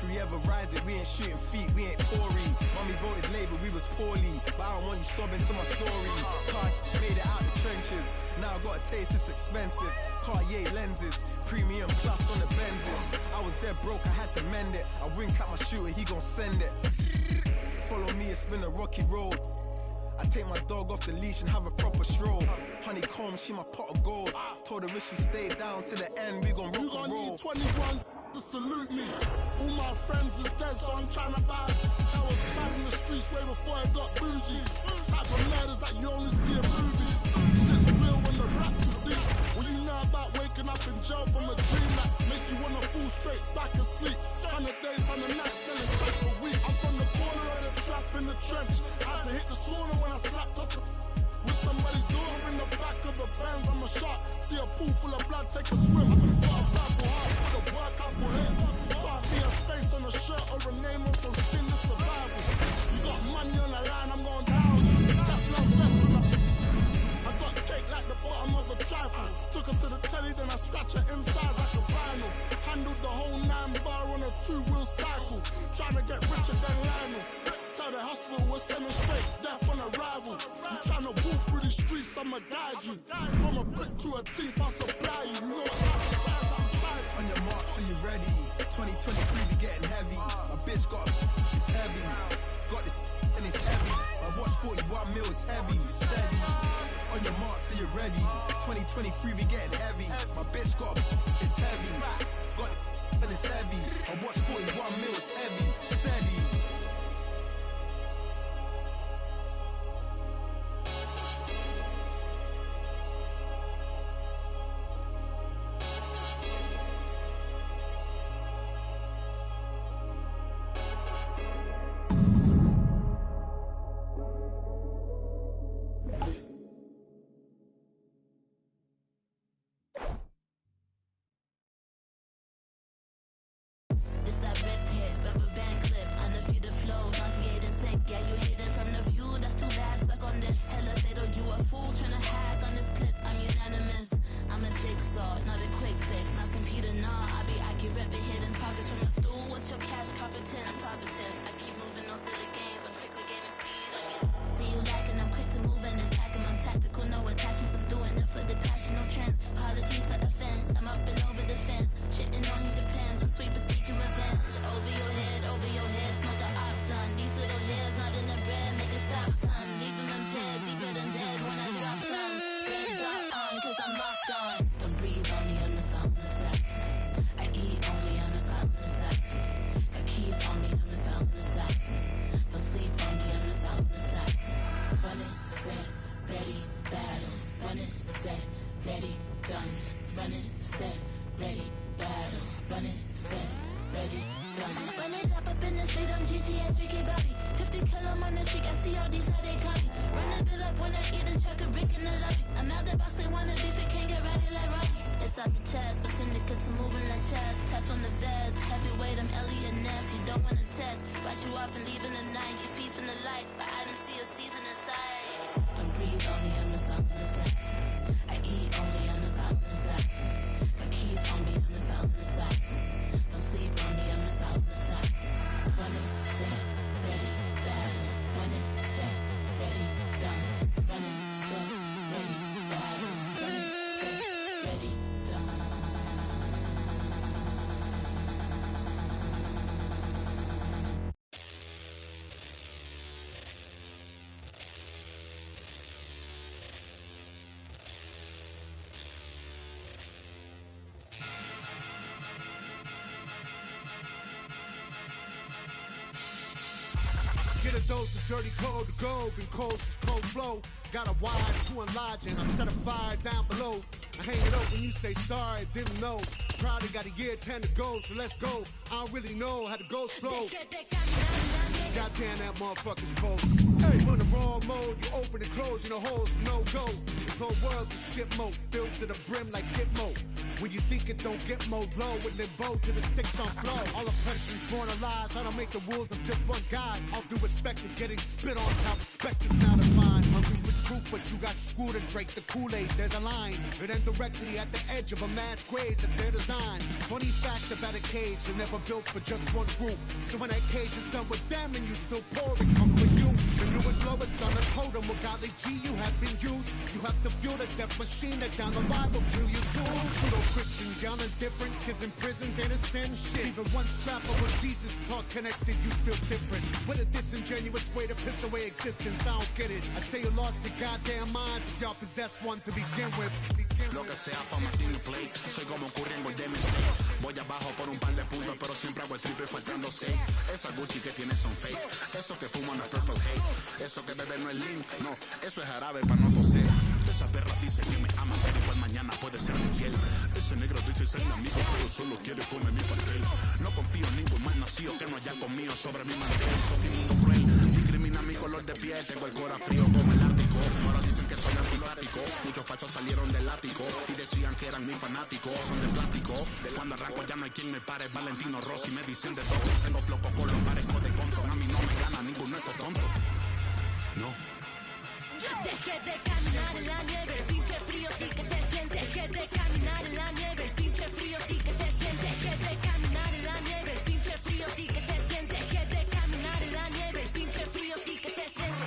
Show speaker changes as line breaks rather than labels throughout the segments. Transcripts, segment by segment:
If we ever rise it, we ain't shooting feet, we ain't Tory. Mommy voted Labour, we was poorly, but I don't want you sobbing to my story. Car made it out the trenches, now I got a taste, it's expensive. Cartier lenses, premium plus on the Benzes. I was dead broke, I had to mend it. I wink at my shooter, he gon' send it. Follow me, it's been a rocky road. I take my dog off the leash and have a proper stroll. Honeycomb, she my pot of gold. Told her if she stayed down to the end, we gon' rock and roll.
You gon' need 21 to salute me. All my friends is dead, so I'm trying to buy. I was bad in the streets way before it got bougie. Type of murders that you only see in movies. Shit's real when the raps is deep. Well, you know about waking up in jail from a dream that make you wanna fall straight back asleep. 100 days, 100 nights, selling crack for week. I'm from the corner of the trap in the trench. Had to hit the sauna when I slapped up with somebody's daughter in the back of the Benz. I'm a shark. See a pool full of blood, take a swim. Got a battle hard, put the work out for him. Can't be a face on a shirt or a name on some skin to survival. You got money on the line, I'm going down. Teflon vest on the... I got cake like the bottom of a trifle. Took her to the telly, then I scratch her inside like a vinyl. Handled the whole 9-bar on a 2-wheel cycle. Trying to get richer than Lionel. Tell the hospital we're sending straight death on arrival. You trying to walk through the streets, I'ma guide you. From a brick to a teeth, I'll supply you. You know what I'm
on your mark, so you ready. 2023 be getting heavy. My bitch got it's heavy. Got this and it's heavy. My watch 41 mil is heavy. Steady. On your mark, so you're ready. 2023 be getting heavy. My bitch got it's heavy. Got it and it's heavy. My watch 41 mil is heavy. Steady.
Get a dose of dirty cold to go, been cold since cold flow. Got a wire to enlarge and I set a fire down below. I hang it up when you say sorry, didn't know. Probably got a year 10 to go, so let's go. I don't really know how to go slow. Goddamn, that motherfucker's cold. Hey, you in the wrong mode, you open and close, you know holes, no go. This whole world's a shit mode, built to the brim like Gitmo. When you think it don't get more low, with limbo to the sticks on flow. All oppression's born of lies, I don't make the rules, I'm just one guy. All due respect and getting spit on, how respect is now defined. Hungry with truth, but you got screwed and drank the Kool-Aid. There's a line, it ends directly at the edge of a mass grave that's their design. Funny fact about a cage, they're never built for just one group. So when that cage is done with them and you still pour it, come with you. The newest lowest on the totem, what godly G you have been used. You have to build a death machine that down the line will kill you too. Pseudo-Christians, young and different, kids in prisons ain't a sin shit. Even one scrap of what Jesus taught connected, you feel different. With a disingenuous way to piss away existence, I don't get it. I say you lost your goddamn minds if y'all possess one to begin with.
Lo que sea for Martin Play. Soy como Curry en Golden State. Voy abajo por un par de puntos, pero siempre hago el triple faltando 6. Esa Gucci que tiene son fake. Eso que fuman es Purple Haze. Eso que bebe no es lean. No, eso es jarabe para no toser. Esa perra dice que me ama, pero igual mañana puede ser infiel. Ese negro dice ser mi amigo, pero solo quiere comer mi pastel. No confío en ningún mal nacido que no haya comido sobre mi mantel. Soy mundo cruel, discrimina mi color de piel. Tengo el corazón frío como el Ártico. Ahora dicen que soy antipático. Muchos falsos salieron del ático y decían que eran mis fanáticos. Son de plástico. Cuando arranco ya no hay quien me pare. Valentino Rossi me dicen de todo. Tengo floco con los parezco de conto. A mí no me gana ninguno de estos tontos. No.
Deje de caminar en la nieve, el pinche frío sí que se siente. Deje de caminar en la nieve, el pinche frío sí que se siente. Deje de caminar en la nieve, el pinche frío sí que se siente. Deje de caminar en la nieve, el pinche frío sí que se siente.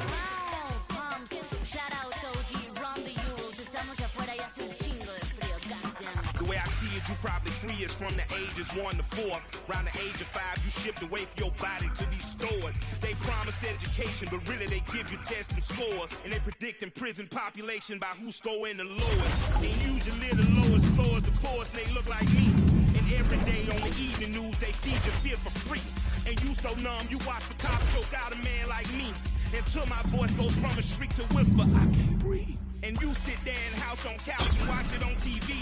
Wow, pumps, shout out OG, run the Euros. Estamos afuera y hace un chingo de frío, goddammit.
The way I see it, you probably free is from the ages 1 to 4. Around the age of 5, you shipped away for your body to be stored. They promise education, but really they give you tests and scores. And they predicting prison population by who score in the lowest. And usually the lowest scores the poorest, and they look like me. And every day on the evening news, they feed your fear for free. And you so numb, you watch the cops choke out a man like me. Until my voice goes from a shriek to whisper, I can't breathe. And you sit there in house on couch and watch it on TV.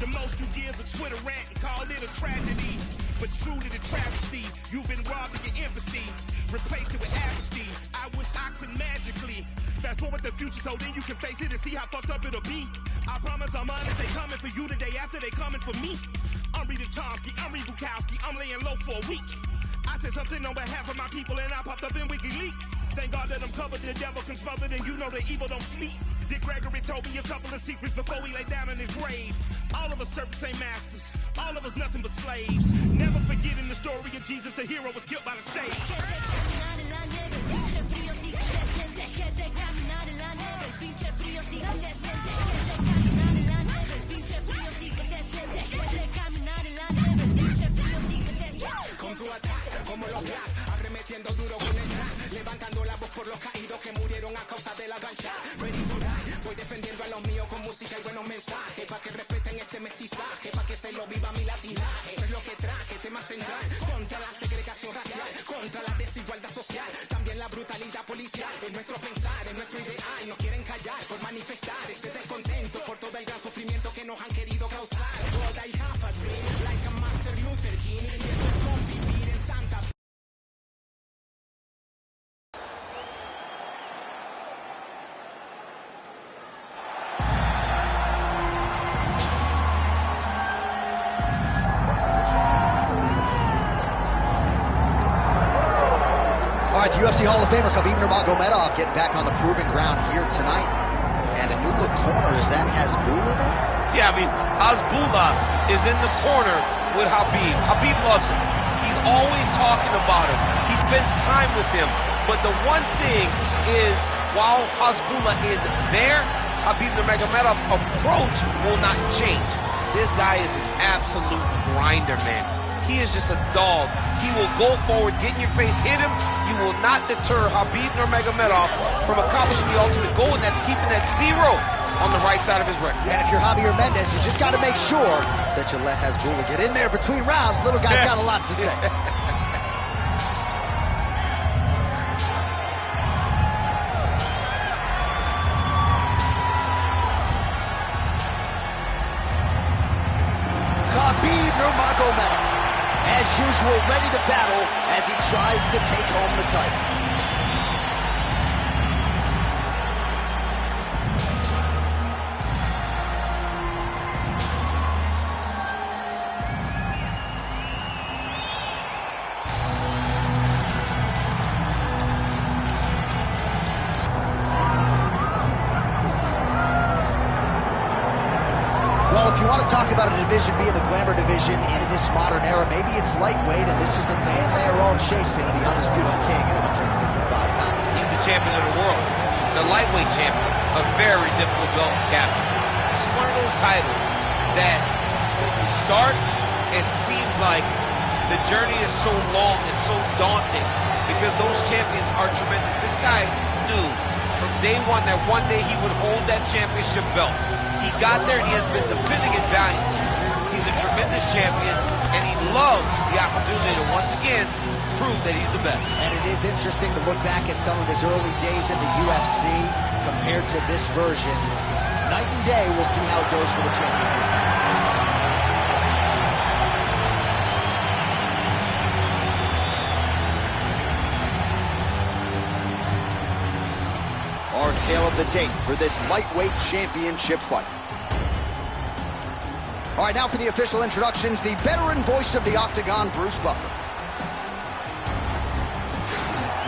The most you give is a Twitter rant and call it a tragedy. But truly the travesty, you've been robbed of your empathy, replaced it with apathy. I wish I could magically fast forward the future so then you can face it and see how fucked up it'll be. I promise I'm honest, they coming for you the day after they coming for me. I'm reading Chomsky, I'm reading Bukowski, I'm laying low for a week. I said something on behalf of my people and I popped up in WikiLeaks. Thank God that I'm covered, the devil can smother, and you know the evil don't sleep. Dick Gregory told me a couple of secrets before he lay down in his grave. All of us servants ain't masters, all of us nothing but slaves. Never forgetting the story of Jesus, the hero was killed by the stage.
Deje de caminar en la nieve, el pinche frío sí que se siente. Deje de caminar en la nieve, el pinche frío sí que se siente. Deje de caminar en la nieve, el pinche frío sí que se siente. Deje de caminar en la nieve, el pinche frío sí que se siente.
Con tu ataque, como los black, arremetiendo duro con el track, levantando la voz por los caídos que murieron a causa de la gancha. Ready to die, voy defendiendo a los míos con música y buenos mensajes, pa' que respeten este mestizaje, pa' que se lo viva mi latinaje. Esto es lo que traje, tema central, contra la segregación racial, contra la desigualdad social, también la brutalidad policial. Es nuestro pensar, es nuestro ideal, nos quieren callar por manifestar ese descontento por todo el gran sufrimiento que nos han querido causar. But I have a dream, like a Master Luther King, y eso es convivir en Santa.
All right, the UFC Hall of Famer Khabib Nurmagomedov getting back on the proving ground here tonight. And a new look corner, is that Hasbulla there?
Yeah, I mean, Hasbulla is in the corner with Khabib. Khabib loves him. He's always talking about him. He spends time with him. But the one thing is, while Hasbulla is there, Khabib Nurmagomedov's approach will not change. This guy is an absolute grinder, man. He is just a dog. He will go forward, get in your face, hit him. You will not deter Khabib Nurmagomedov from accomplishing the ultimate goal, and that's keeping that 0 on the right side of his record.
And if you're Javier Mendez, you just got to make sure that you let Hasbulla get in there between rounds. Little guy's got a lot to say. Khabib Nurmagomedov, as usual, ready to battle as he tries to take home the title. want to talk about a division being the glamour division in this modern era, maybe it's lightweight, and this is the man they are all chasing, the undisputed king at 155 pounds.
He's the champion of the world, the lightweight champion, a very difficult belt to capture. This is one of those titles that when you start, it seems like the journey is so long and so daunting because those champions are tremendous. This guy knew from day one that one day he would hold that championship belt. He got there and he has been defending it valiantly. He's a tremendous champion and he loves the opportunity to once again prove that he's the best.
And it is interesting to look back at some of his early days in the UFC compared to this version. Night and day, we'll see how it goes for the champion here tonight. Our tale of the tape for this lightweight championship fight. All right, now for the official introductions, the veteran voice of the Octagon, Bruce Buffer.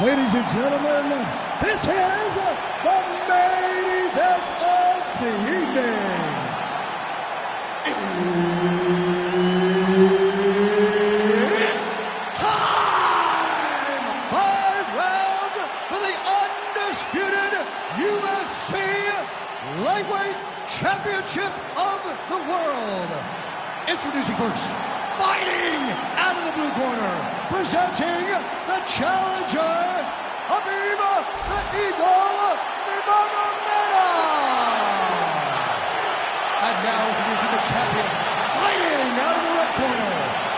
Ladies and gentlemen, this is the main event of the evening. It's time! 5 rounds for the undisputed UFC Lightweight Championship of the World. Introducing first, fighting out of the blue corner, presenting the challenger, Khabib the Eagle Nurmagomedov. And now introducing the champion, fighting out of the red corner,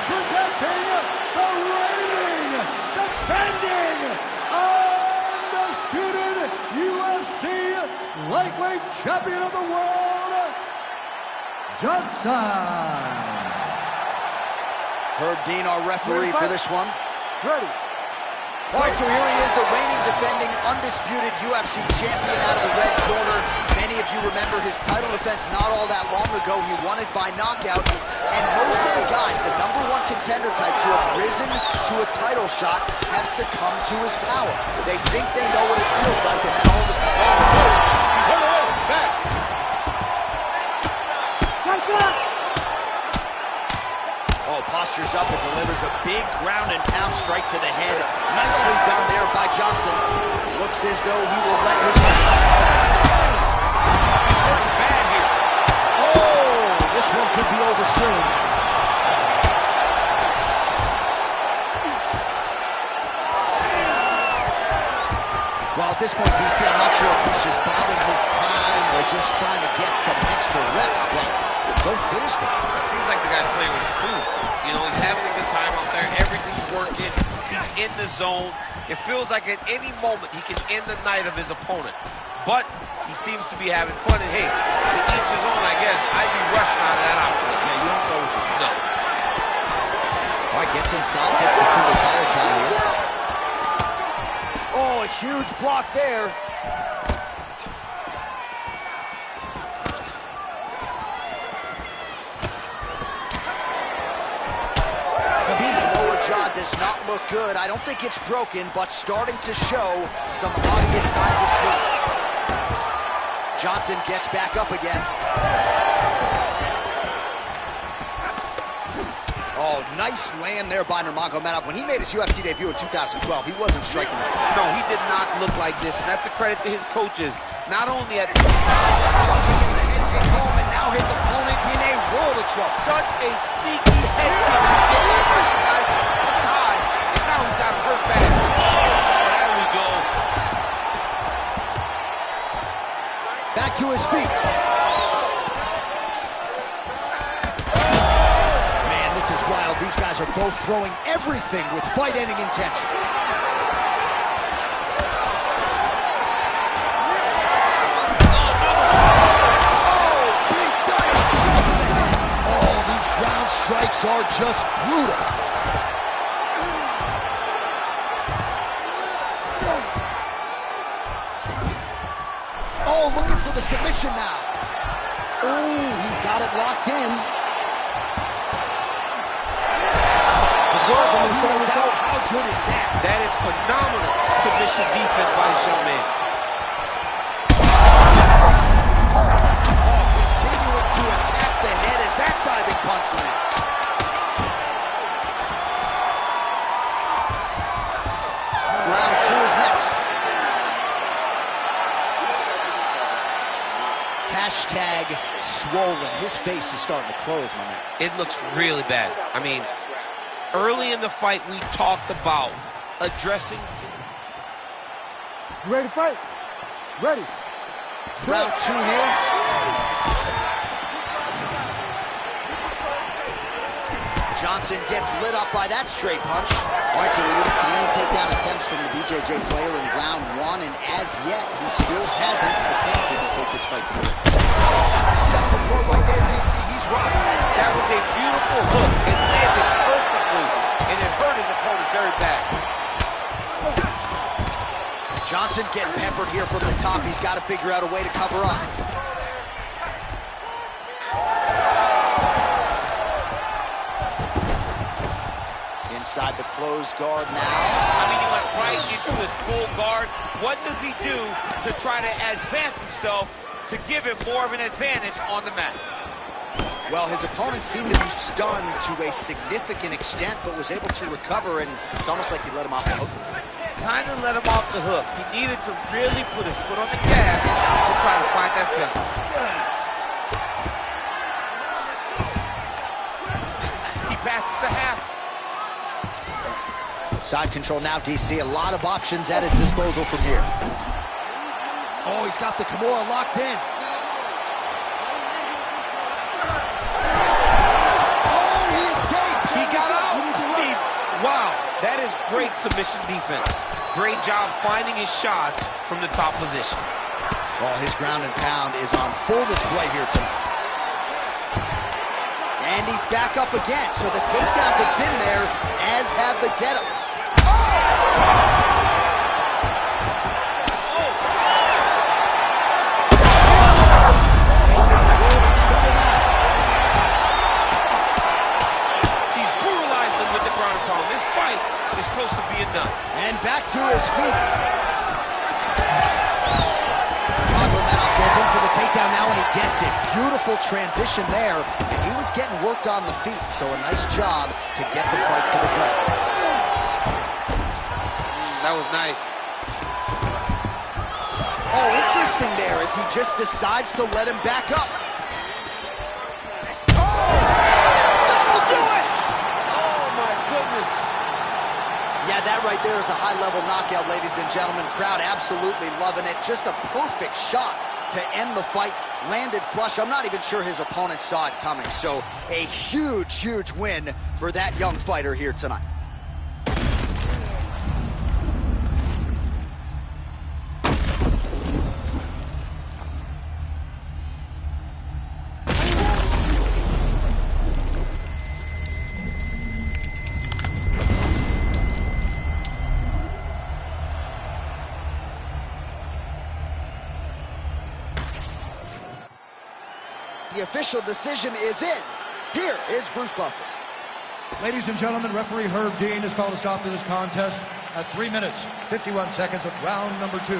presenting the reigning, defending, undisputed UFC lightweight champion of the world, Johnson.
Herb Dean, our referee for this one.
Ready.
All right, so here he is, the reigning, defending, undisputed UFC champion out of the red corner. Many of you remember his title defense not all that long ago. He won it by knockout. And most of the guys, the #1 contender types who have risen to a title shot, have succumbed to his power. They think they know what it feels like, and then all of a sudden...
He's hurt away, back.
Oh, postures up and delivers a big ground and pound strike to the head. Nicely done there by Johnson. Looks as though he will let his...
He's hurting bad here.
Oh, this one could be over soon. Well, at this point, DC, I'm not sure if he's just biding his time or just trying to get some extra reps, but go finish them.
It seems like the guy's playing with his food. You know, he's having a good time out there. Everything's working. He's in the zone. It feels like at any moment he can end the night of his opponent. But he seems to be having fun. And hey, to each his own, I guess. I'd be rushing out of that outfit.
Yeah, you don't go with it.
No.
All right, gets inside, gets the single collar tie here. Oh, a huge block there. Khabib's lower jaw does not look good. I don't think it's broken, but starting to show some obvious signs of swelling. Johnson gets back up again. Oh, nice land there by Nurmagomedov. When he made his UFC debut in 2012, he wasn't striking like that.
No, he did not look like this. And that's a credit to his coaches. Not only at...
Chucking in the head kick home, and now his opponent in a world of trouble.
Such a sneaky head kick. He did not recognize it was coming high. And now he's got hurt back. Oh, there we go.
Back to his feet. Wild. These guys are both throwing everything with fight-ending intentions. Oh, big dive to the head. Oh, these ground strikes are just brutal. Oh, looking for the submission now. Oh, he's got it locked in. Oh, he is out. How good is that?
That is phenomenal submission defense by this young man.
Oh, continuing to attack the head as that punch lands. Round 2 is next. Hashtag swollen. His face is starting to close, my man.
It looks really bad. I mean, early in the fight, we talked about addressing.
You ready to fight? Ready.
Round 2 here. Johnson gets lit up by that straight punch. All right, so we didn't see any takedown attempts from the BJJ player in round 1, and as yet, he still hasn't attempted to take this fight to the ring. Sets the floor right there, DC. He's rocking.
That was a beautiful hook. It landed perfectly, and it hurt his opponent very bad.
Johnson getting peppered here from the top. He's got to figure out a way to cover up. Inside the closed guard now.
I mean, he went right into his full guard. What does he do to try to advance himself to give him more of an advantage on the mat?
Well, his opponent seemed to be stunned to a significant extent, but was able to recover, and it's almost like he let him off the hook.
Kind of let him off the hook. He needed to really put his foot on the gas to try to find that finish. He passes the half.
Side control now, DC. A lot of options at his disposal from here. Oh, he's got the Kimura locked in. Oh, he escapes.
He got out. I mean, wow, that is great submission defense. Great job finding his shots from the top position.
Oh, his ground and pound is on full display here tonight. And he's back up again. So the takedowns have been there, as have the get-ups.
He's brutalized him with the ground and pound. This fight is close to being done.
And back to his feet. Magomedov goes in for the takedown now, and he gets it. Beautiful transition there, and he was getting worked on the feet, so a nice job to get the fight to the ground.
That was nice.
Oh, interesting there as he just decides to let him back up. That'll do it!
Oh, my goodness.
Yeah, that right there is a high-level knockout, ladies and gentlemen. Crowd absolutely loving it. Just a perfect shot to end the fight. Landed flush. I'm not even sure his opponent saw it coming. So a huge, huge win for that young fighter here tonight. The official decision is in. Here is Bruce Buffer.
Ladies and gentlemen, referee Herb Dean has called a stop to this contest at 3 minutes, 51 seconds of round number 2.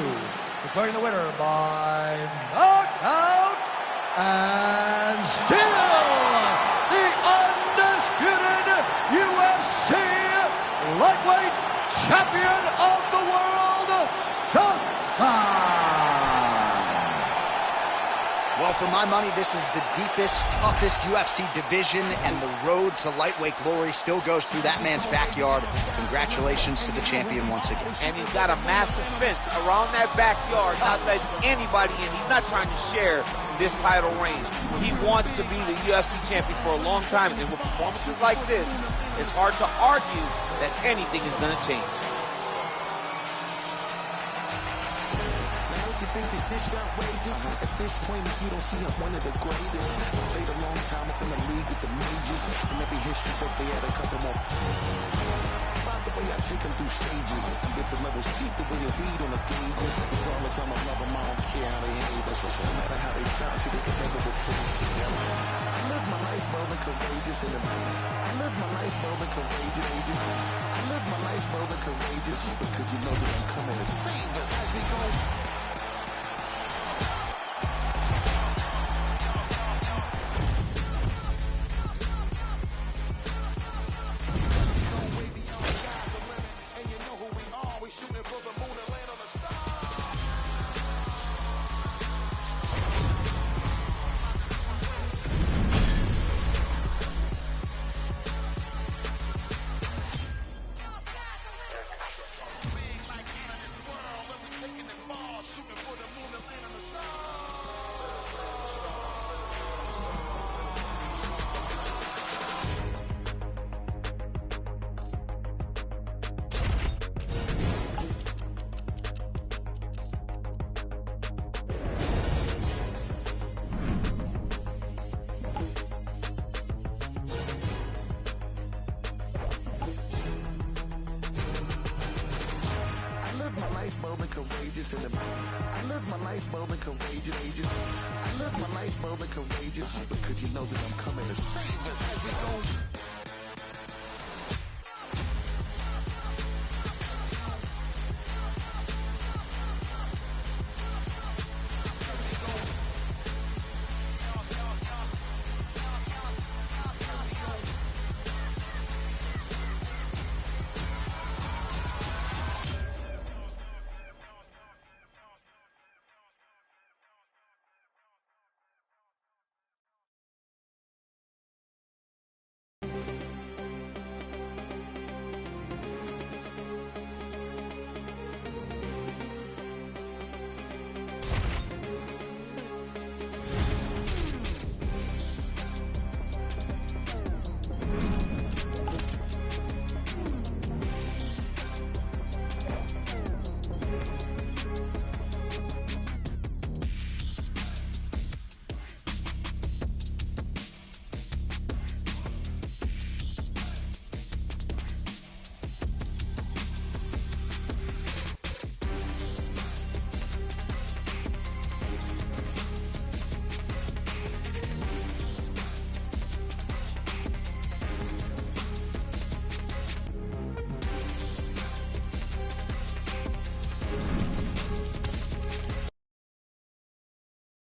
Declaring the winner by knockout and still the undisputed UFC lightweight champion of the world, Johnson.
Well, for my money, this is the deepest, toughest UFC division, and the road to lightweight glory still goes through that man's backyard. Congratulations to the champion once again.
And he's got a massive fence around that backyard, not letting anybody in. He's not trying to share this title reign. He wants to be the UFC champion for a long time, and with performances like this, it's hard to argue that anything is going to change.
Think this outrageous. At this point, if you don't see I'm one of the greatest, I played a long time up in the league with the majors. In every history book, they had a couple more. About the way I take them through stages and different levels. Keep the way you read on the pages. Regardless, I'm a lover, I don't care how they hate us. No matter how they try, see they can never replace us. I live my life bold and courageous in the moment. I live my life bold and courageous. I live my life bold and courageous because you know that I'm coming to save us as we go. courageous. And I live my life bold and courageous. I live my life bold and courageous because you know that I'm coming to save us as we go.